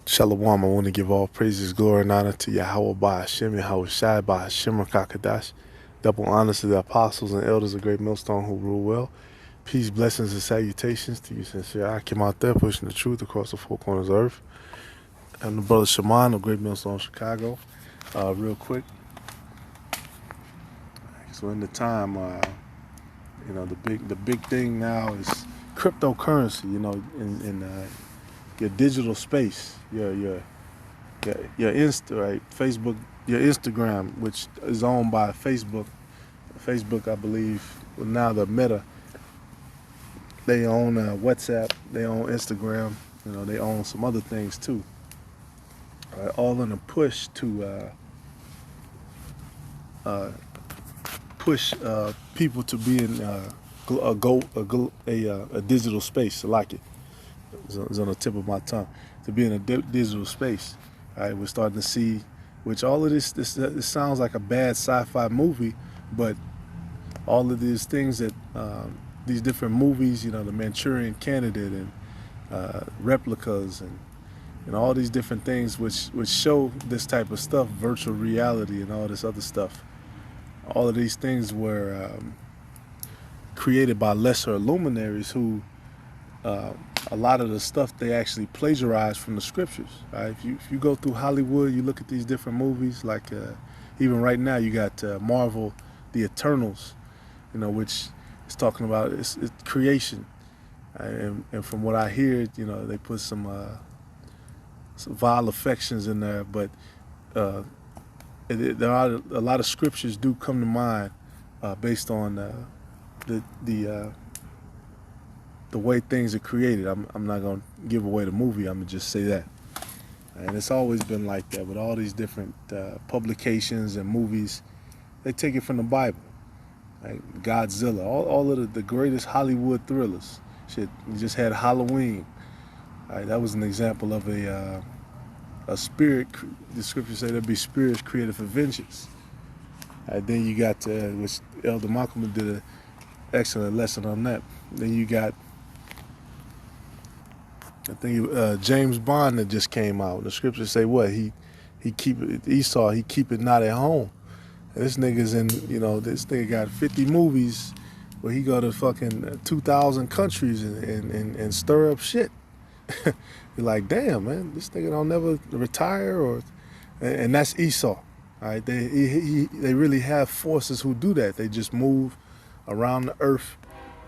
Shalom, I want to give all praises, glory, and honor to Yahweh by Hashem, Yahweh Shai by Hashem Rakakadash. Double honors to the apostles and elders of Great Millstone who rule well. Peace, blessings, and salutations to you, sincere. I came out there pushing the truth across the four corners of earth. I'm the brother Shaman of Great Millstone, Chicago. Real quick, so in the time, the big thing now is cryptocurrency. In your digital space, your Insta, right? Facebook, your Instagram, which is owned by Facebook. Facebook, I believe, well, now the Meta. They own WhatsApp. They own Instagram. They own some other things too. All in a push to push people to be in a digital space. I like it. It's on the tip of my tongue. To be in a digital space. All right, we're starting to see, which all of this sounds like a bad sci-fi movie, but all of these things that these different movies, the Manchurian Candidate and replicas and all these different things which show this type of stuff, virtual reality and all this other stuff. All of these things were created by lesser luminaries who a lot of the stuff they actually plagiarized from the scriptures. Right? If you go through Hollywood, you look at these different movies, like even right now you got Marvel, The Eternals, which is talking about it's creation. And from what I hear, they put some vile affections in there, but there are a lot of scriptures do come to mind based on the way things are created. I'm not gonna give away the movie. I'm gonna just say that. And it's always been like that with all these different publications and movies. They take it from the Bible. Right? Godzilla, all of the greatest Hollywood thrillers. Shit, you just had Halloween. Right? That was an example of a spirit. The scriptures say there'll be spirits created for vengeance. Right? Then you got, which Elder Malcolm did an excellent lesson on that. Then you got, I think James Bond that just came out. The scriptures say what? He keep it, Esau, he keep it not at home. And this nigga's in, this nigga got 50 movies where he go to fucking 2,000 countries and stir up shit. You're like, damn, man, this nigga don't never retire and that's Esau. All right, they really have forces who do that. They just move around the earth,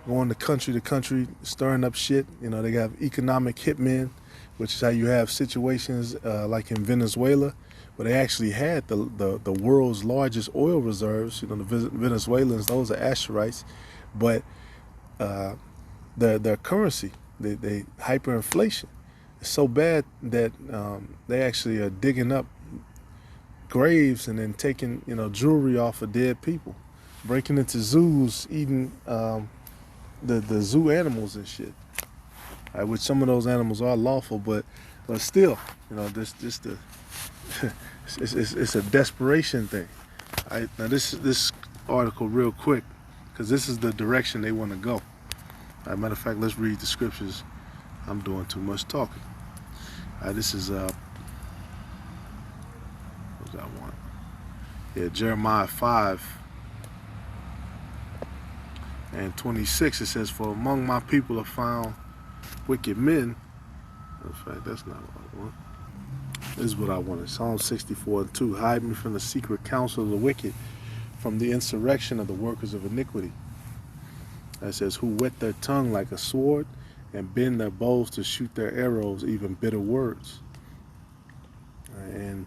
going to country, stirring up shit. They got economic hitmen, which is how you have situations like in Venezuela, where they actually had the world's largest oil reserves. The Venezuelans, those are Asherites, but their currency, they hyperinflation. It's so bad that they actually are digging up graves and then taking jewelry off of dead people, breaking into zoos, eating the zoo animals and shit. Which some of those animals are lawful, but still, it's a desperation thing. Now this article real quick, because this is the direction they want to go. Matter of fact, let's read the scriptures. I'm doing too much talking. This is what does I want? Yeah, Jeremiah 5:26. It says, "For among my people are found wicked men." In fact, that's not what I want. This is what I wanted. Psalm 64:2. "Hide me from the secret counsel of the wicked, from the insurrection of the workers of iniquity." That says, "Who whet their tongue like a sword, and bend their bows to shoot their arrows, even bitter words." And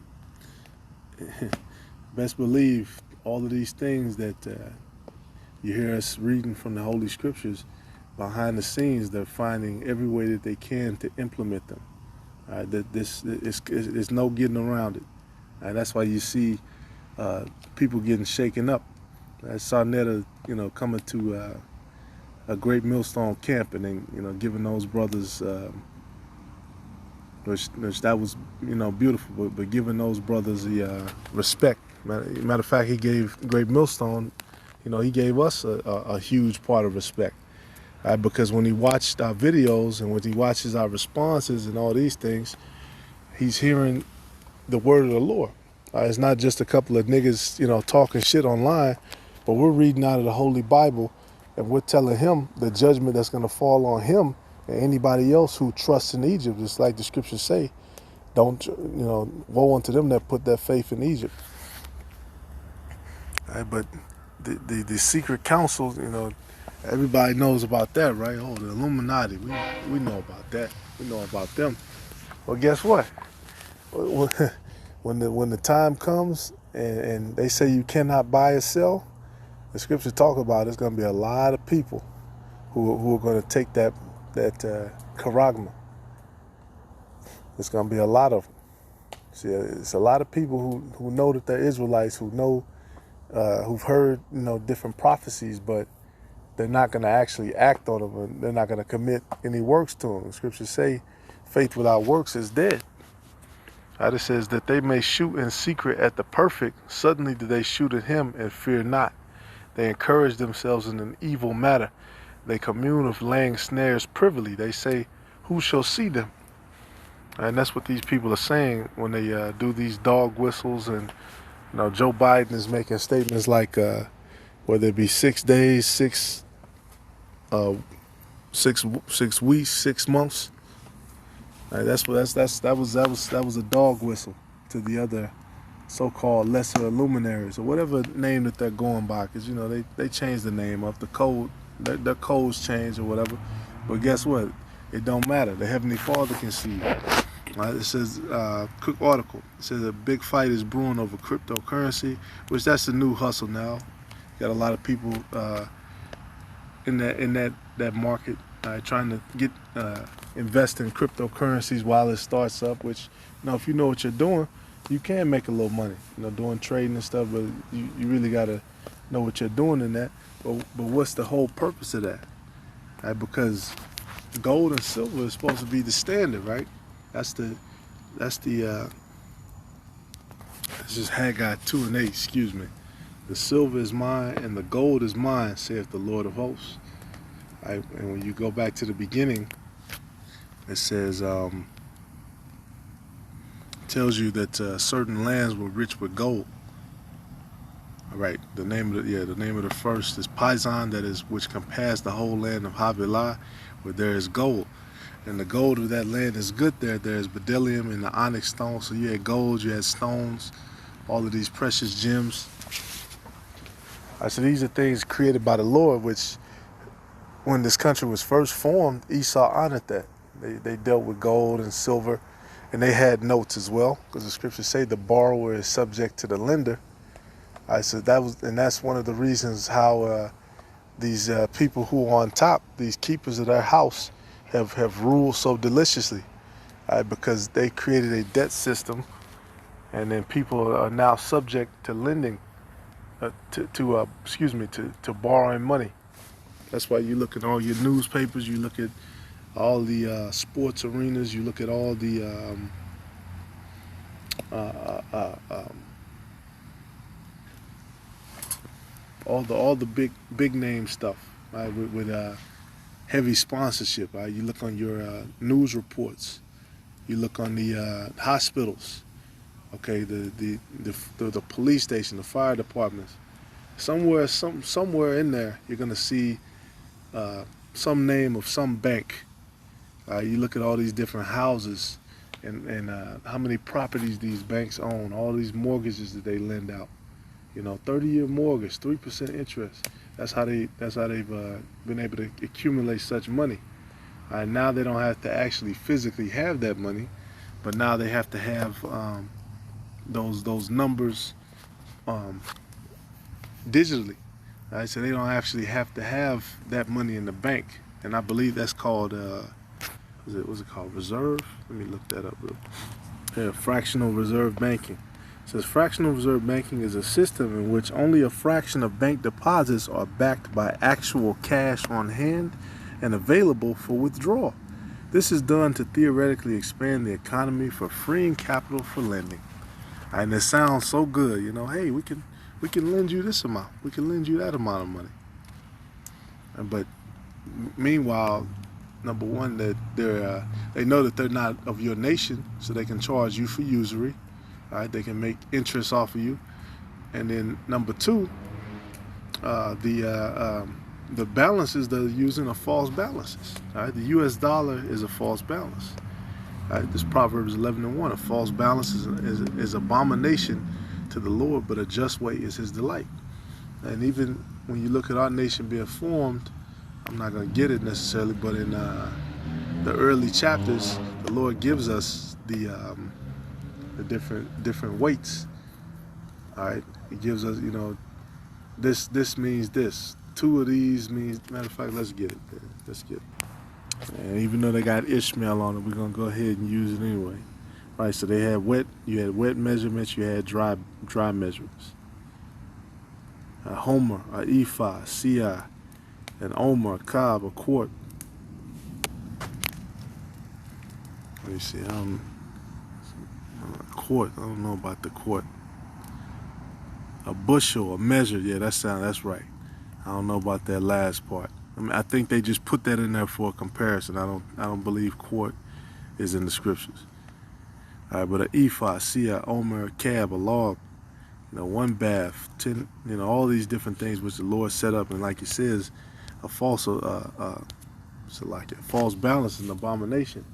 best believe all of these things that you hear us reading from the Holy Scriptures, behind the scenes, they're finding every way that they can to implement them. That this is no getting around it. And that's why you see people getting shaken up. Sarnetta, coming to a Great Millstone camp and then, giving those brothers, which that was, beautiful, but giving those brothers the respect. Matter of fact, he gave Great Millstone, he gave us a huge part of respect. Because when he watched our videos and when he watches our responses and all these things, he's hearing the word of the Lord. It's not just a couple of niggas, talking shit online, but we're reading out of the Holy Bible, and we're telling him the judgment that's going to fall on him and anybody else who trusts in Egypt. Just like the scriptures say, don't, woe unto them that put their faith in Egypt. Right, but the secret council, everybody knows about that, right? Oh, the Illuminati, we know about that. We know about them. Well, guess what? When the time comes and they say you cannot buy or sell, the scripture talk about it's going to be a lot of people who are going to take that charagma. It's going to be a lot of them. See, it's a lot of people who know that they're Israelites, who know, who've heard different prophecies, but they're not going to actually act on them, and they're not going to commit any works to them. The scriptures say faith without works is dead. It says that they may shoot in secret at the perfect. Suddenly do they shoot at him and fear not. They encourage themselves in an evil matter. They commune of laying snares privily. They say, who shall see them? And that's what these people are saying when they do these dog whistles. And Joe Biden is making statements like, whether it be 6 days, 6 weeks, 6 months. That was a dog whistle to the other so-called lesser luminaries, or whatever name that they're going by, because they changed the name up, the code, their codes change or whatever. But guess what? It don't matter. The Heavenly Father can see. It says, quick article. It says a big fight is brewing over cryptocurrency, which that's the new hustle now. Got a lot of people in that market trying to get invest in cryptocurrencies while it starts up. Which if you know what you're doing, you can make a little money. Doing trading and stuff, but you really gotta know what you're doing in that. But what's the whole purpose of that? Because gold and silver is supposed to be the standard, right? That's the this is Haggai 2:8, excuse me. The silver is mine and the gold is mine, saith the Lord of hosts. And when you go back to the beginning, it says, tells you that certain lands were rich with gold. All right, the name of the first is Pison, that is which compares the whole land of Havilah, where there is gold. And the gold of that land is good there. There's bdellium and the onyx stone. So you had gold, you had stones, all of these precious gems. So these are things created by the Lord, which when this country was first formed, Esau honored that. They dealt with gold and silver, and they had notes as well, because the scriptures say the borrower is subject to the lender. So that's one of the reasons how these people who are on top, these keepers of their house, have ruled so deliciously, because they created a debt system, and then people are now subject to lending, to borrowing money. That's why you look at all your newspapers, you look at all the sports arenas, you look at all the all the big name stuff, right? With heavy sponsorship. Right? You look on your news reports. You look on the hospitals. Okay, the police station, the fire departments. Somewhere in there, you're gonna see some name of some bank. You look at all these different houses and how many properties these banks own. All these mortgages that they lend out. 30-year mortgage, 3% interest. That's how they've been able to accumulate such money. Now they don't have to actually physically have that money, but now they have to have those numbers digitally. Right? So they don't actually have to have that money in the bank. And I believe that's called what's it called? Reserve? Let me look that up real quick. Yeah, fractional reserve banking. It says fractional reserve banking is a system in which only a fraction of bank deposits are backed by actual cash on hand and available for withdrawal. This is done to theoretically expand the economy for freeing capital for lending. And it sounds so good, hey, we can lend you this amount, we can lend you that amount of money. But meanwhile, number one, that they know that they're not of your nation, so they can charge you for usury. All right, they can make interest off of you. And then number two, the balances they're using are false balances. All right, the U.S. dollar is a false balance. All right, this Proverbs 11:1, a false balance is abomination to the Lord, but a just weight is His delight. And even when you look at our nation being formed, I'm not going to get it necessarily, but in the early chapters, the Lord gives us the different weights. All right, He gives us, this means this. Two of these means. Matter of fact, let's get it. Let's get it. And even though they got Ishmael on it, we're gonna go ahead and use it anyway. Right? So they had wet. You had wet measurements. You had dry measurements. A homer, a ephah, seah, an omer, a cob, a quart. Let me see. A quart. I don't know about the quart. A bushel, a measure. Yeah, that's right. I don't know about that last part. I mean, I think they just put that in there for a comparison. I don't believe quart is in the scriptures. All right, but an ephah, seah, omer, a cab, a log, one bath, 10, all these different things which the Lord set up, and like He says, a false balance is an abomination.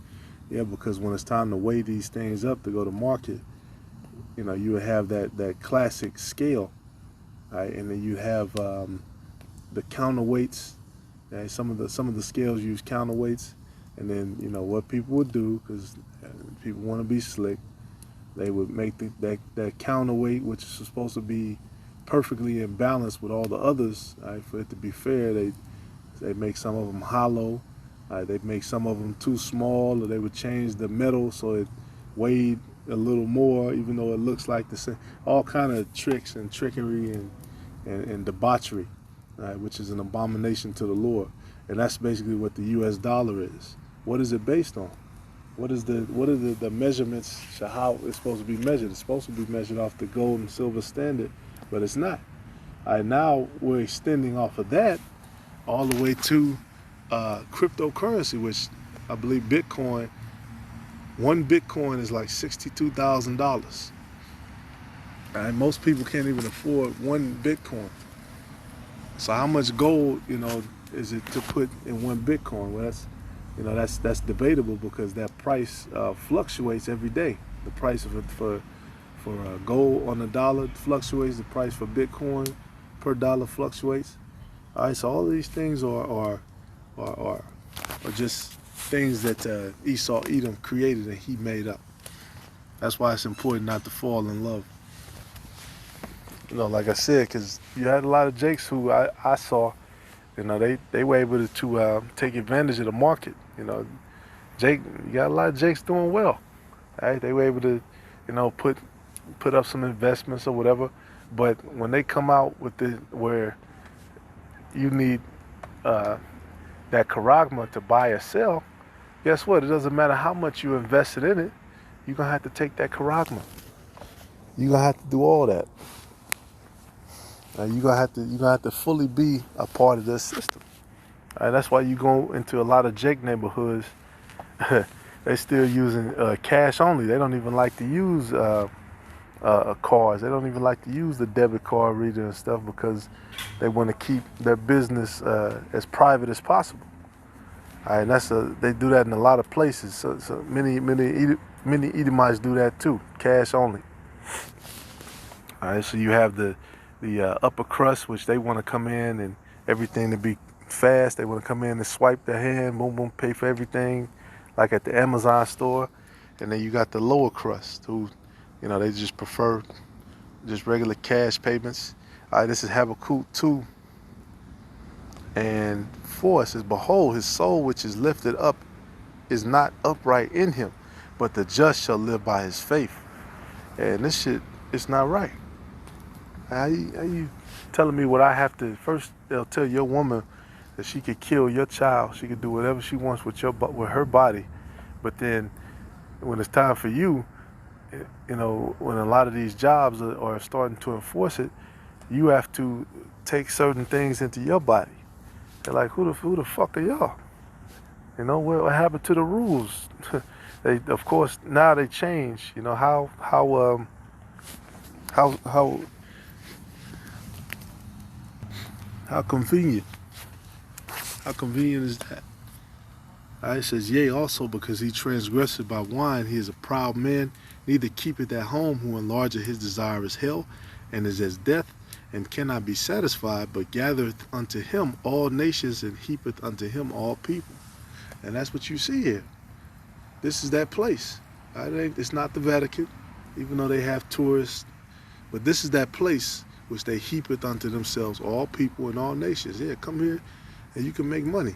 Yeah, because when it's time to weigh these things up to go to market, you would have that classic scale, right? And then you have the counterweights. Right? Some of the scales use counterweights, and then what people would do, because people want to be slick, they would make that counterweight, which is supposed to be perfectly in balance with all the others. Right? For it to be fair, they make some of them hollow. They make some of them too small, or they would change the metal so it weighed a little more, even though it looks like the same. All kind of tricks and trickery and debauchery, right, which is an abomination to the Lord. And that's basically what the U.S. dollar is. What is it based on? What are the measurements? How it's supposed to be measured? It's supposed to be measured off the gold and silver standard, but it's not. All right, now we're extending off of that all the way to cryptocurrency, which I believe Bitcoin. One Bitcoin is like $62,000. Right? Most people can't even afford one Bitcoin. So how much gold, is it to put in one Bitcoin? Well, that's debatable, because that price fluctuates every day. The price for gold on the dollar fluctuates. The price for Bitcoin per dollar fluctuates. All right, so all of these things are just things that Esau Edom created and he made up. That's why it's important not to fall in love. Like I said, because you had a lot of jakes who I saw, they were able to take advantage of the market. Jake, you got a lot of jakes doing well. Right? They were able to, put up some investments or whatever. But when they come out with where you need that charagma to buy or sell, guess what? It doesn't matter how much you invested in it. You're gonna have to take that charagma. You're gonna have to do all that. You're gonna have to fully be a part of this system. That's why you go into a lot of Jake neighborhoods. They still using cash only. They don't even like to use cards. They don't even like to use the debit card reader and stuff, because they want to keep their business as private as possible. All right, they do that in a lot of places. So many Edomites do that too, cash only. All right, so you have the upper crust, which they want to come in and everything to be fast. They want to come in and swipe their hand, boom, boom, pay for everything, like at the Amazon store. And then you got the lower crust, who, they just prefer just regular cash payments. All right, this is Habakkuk 2 and 4. It says, "Behold, his soul which is lifted up is not upright in him, but the just shall live by his faith." And this shit, it's not right. How you telling me what I have to? First, they'll tell your woman that she could kill your child. She could do whatever she wants with her body. But then when it's time for you, when a lot of these jobs are starting to enforce it, you have to take certain things into your body. They're like, who the fuck are y'all? You know, what happened to the rules? They, of course, now they change. You know how how how convenient. How convenient is that? It says, yea, also because he transgressed by wine, he is a proud man, neither keepeth at home, who enlargeth his desire is hell, and is as death, and cannot be satisfied, but gathereth unto him all nations, and heapeth unto him all people. And that's what you see here. This is that place. It's not the Vatican, even though they have tourists, but this is that place which they heapeth unto themselves all people and all nations. Yeah, come here and you can make money.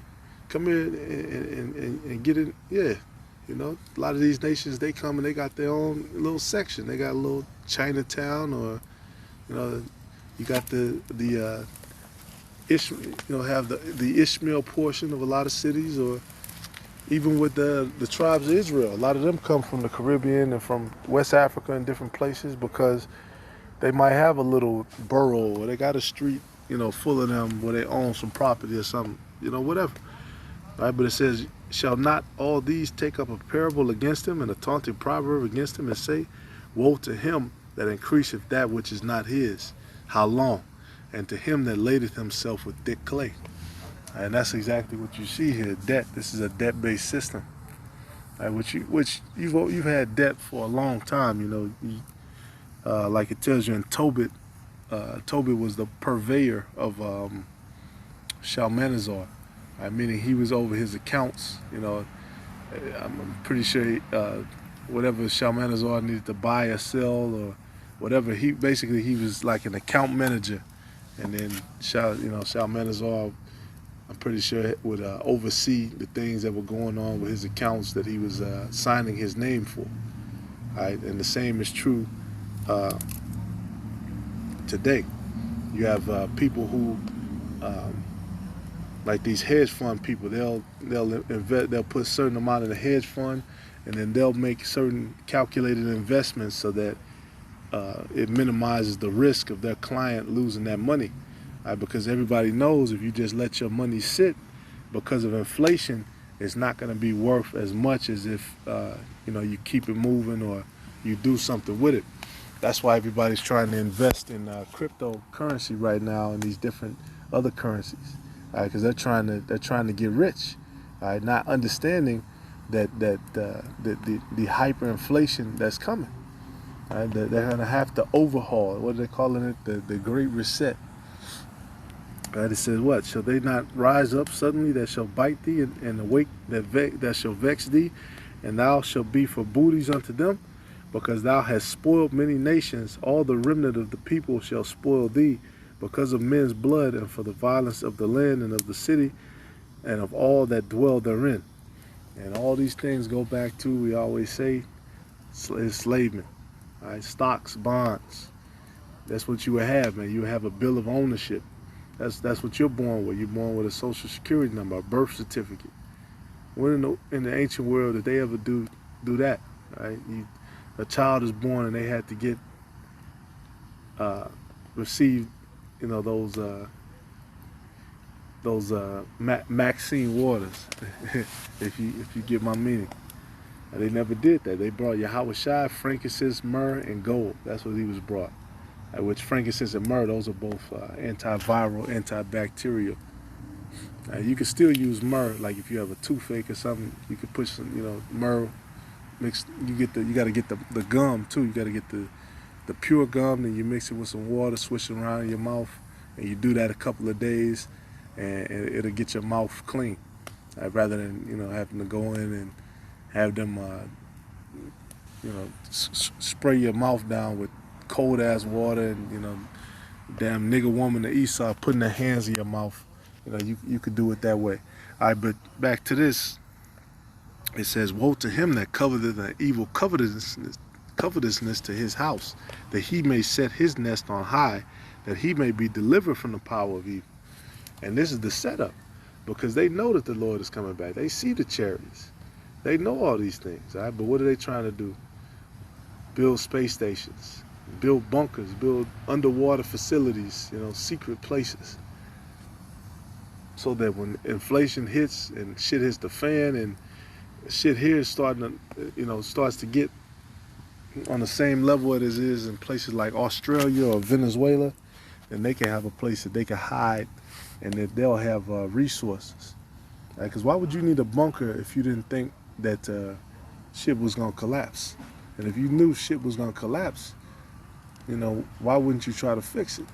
Come here and get it. Yeah, you know, a lot of these nations, they come and they got their own little section. They got a little Chinatown, or you know, you got the have the Ishmael portion of a lot of cities, or even with the tribes of Israel. A lot of them come from the Caribbean and from West Africa and different places, because they might have a little borough, or they got a street, you know, full of them where they own some property or something, you know, whatever. Right? But it says, shall not all these take up a parable against him, and a taunting proverb against him, and say, woe to him that increaseth that which is not his, how long? And to him that ladeth himself with thick clay. And that's exactly what you see here. Debt. This is a debt-based system. Right? Which you've had debt for a long time. You know, like it tells you in Tobit. Tobit was the purveyor of Shalmaneser. Meaning he was over his accounts. You know, I'm pretty sure whatever Shalmaneser needed to buy or sell or whatever, he was like an account manager. And then Shalmaneser, I'm pretty sure, would oversee the things that were going on with his accounts that he was signing his name for. Right? And the same is true today. You have people who, like these hedge fund people, they'll invest, they'll put a certain amount in a hedge fund, and then they'll make certain calculated investments so that it minimizes the risk of their client losing that money. Because everybody knows if you just let your money sit, because of inflation, it's not going to be worth as much as if you keep it moving or you do something with it. That's why everybody's trying to invest in cryptocurrency right now and these different other currencies, because they're trying to get rich, not understanding that the hyperinflation that's coming. They're going to have to overhaul. What are they calling it? The Great Reset. It says, what? Shall they not rise up suddenly that shall bite thee, and awake that shall vex thee, and thou shalt be for booties unto them? Because thou hast spoiled many nations, all the remnant of the people shall spoil thee, because of men's blood, and for the violence of the land and of the city, and of all that dwell therein. And all these things go back to, we always say, enslavement. Stocks, bonds. That's what you would have, man. You would have a bill of ownership. That's what you're born with. You're born with a social security number, a birth certificate. When in the ancient world did they ever do that? Right? A child is born and they had to get receive, those Maxine waters, if you get my meaning. They never did that. They brought Yahweh Shai, frankincense, myrrh, and gold. That's what he was brought. Which frankincense and myrrh, those are both antiviral, antibacterial. You can still use myrrh, like if you have a toothache or something, you could put some, myrrh mixed. You got to get the gum too. You got to get the pure gum, then you mix it with some water, swish it around in your mouth, and you do that a couple of days, and it'll get your mouth clean, rather than having to go in and have them spray your mouth down with cold ass water, and damn nigger woman to Esau putting their hands in your mouth. You could do it that way. All right, but back to this. It says, woe to him that coveteth an evil covetousness to his house, that he may set his nest on high, that he may be delivered from the power of evil. And this is the setup, because they know that the Lord is coming back. They see the chariots. They know all these things. All right? But what are they trying to do? Build space stations, build bunkers, build underwater facilities, secret places. so that when inflation hits and shit hits the fan and shit here is starting to, starts to get on the same level it is in places like Australia or Venezuela, then they can have a place that they can hide and that they'll have resources. Because why would you need a bunker if you didn't think that shit was going to collapse? And if you knew shit was going to collapse, why wouldn't you try to fix it?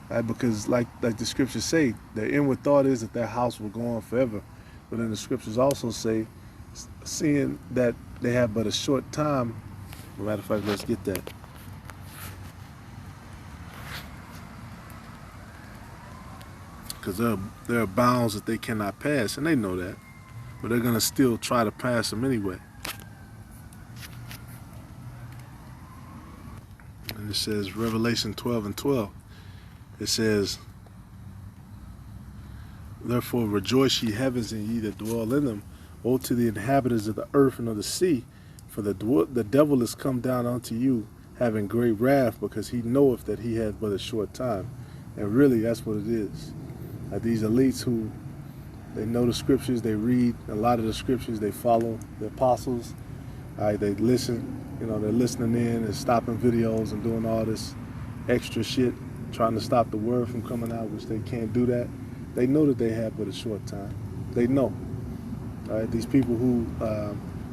Right? Because like the scriptures say, their inward thought is that their house will go on forever. But then the scriptures also say, seeing that they have but a short time, as a matter of fact, let's get that. Because there are bounds that they cannot pass, and they know that. But they're going to still try to pass them anyway. And it says, Revelation 12:12, it says, therefore rejoice ye heavens and ye that dwell in them. Woe to the inhabitants of the earth and of the sea, for the devil is come down unto you, having great wrath, because he knoweth that he hath but a short time. And really, that's what it is. These elites who, they know the scriptures, they read a lot of the scriptures, they follow the apostles, they listen, they're listening in and stopping videos and doing all this extra shit, trying to stop the word from coming out, which they can't do that. They know that they have but a short time. They know. These people who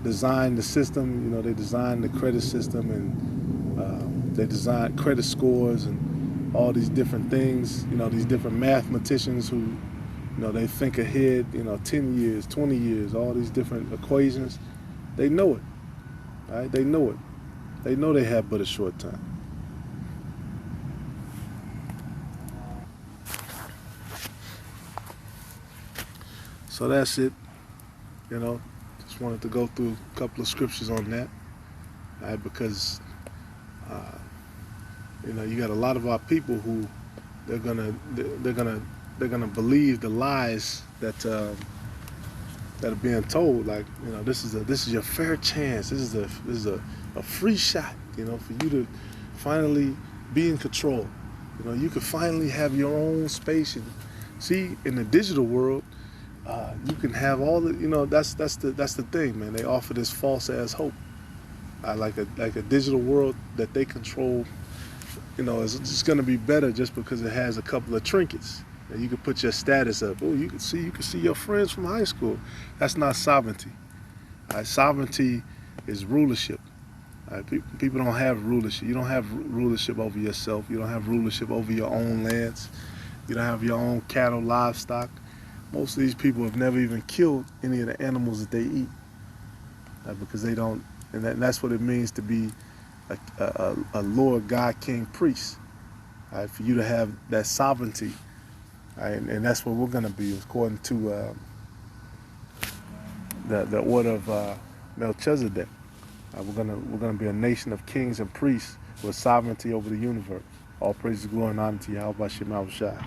design the system, they design the credit system, and they design credit scores and all these different things, these different mathematicians who, they think ahead, 10 years, 20 years, all these different equations. They know it, right? They know it. They know they have but a short time. So that's it, just wanted to go through a couple of scriptures on that, right? Because you got a lot of our people who they're gonna believe the lies that are being told. Like, this is your fair chance. This is a free shot. For you to finally be in control. You could finally have your own space. And see, in the digital world, you can have all the. That's the thing, man. They offer this false ass hope. Like a digital world that they control. It's just going to be better just because it has a couple of trinkets. And you can put your status up. Oh, you can see your friends from high school. That's not sovereignty. Sovereignty is rulership. People don't have rulership. You don't have rulership over yourself. You don't have rulership over your own lands. You don't have your own cattle, livestock. Most of these people have never even killed any of the animals that they eat. Because they don't, and that's what it means to be a Lord, God, King, priest. For you to have that sovereignty. And that's what we're going to be, according to the order of Melchizedek. We're gonna be a nation of kings and priests with sovereignty over the universe. All praise, glory, and honor to Yahweh Shem Shai.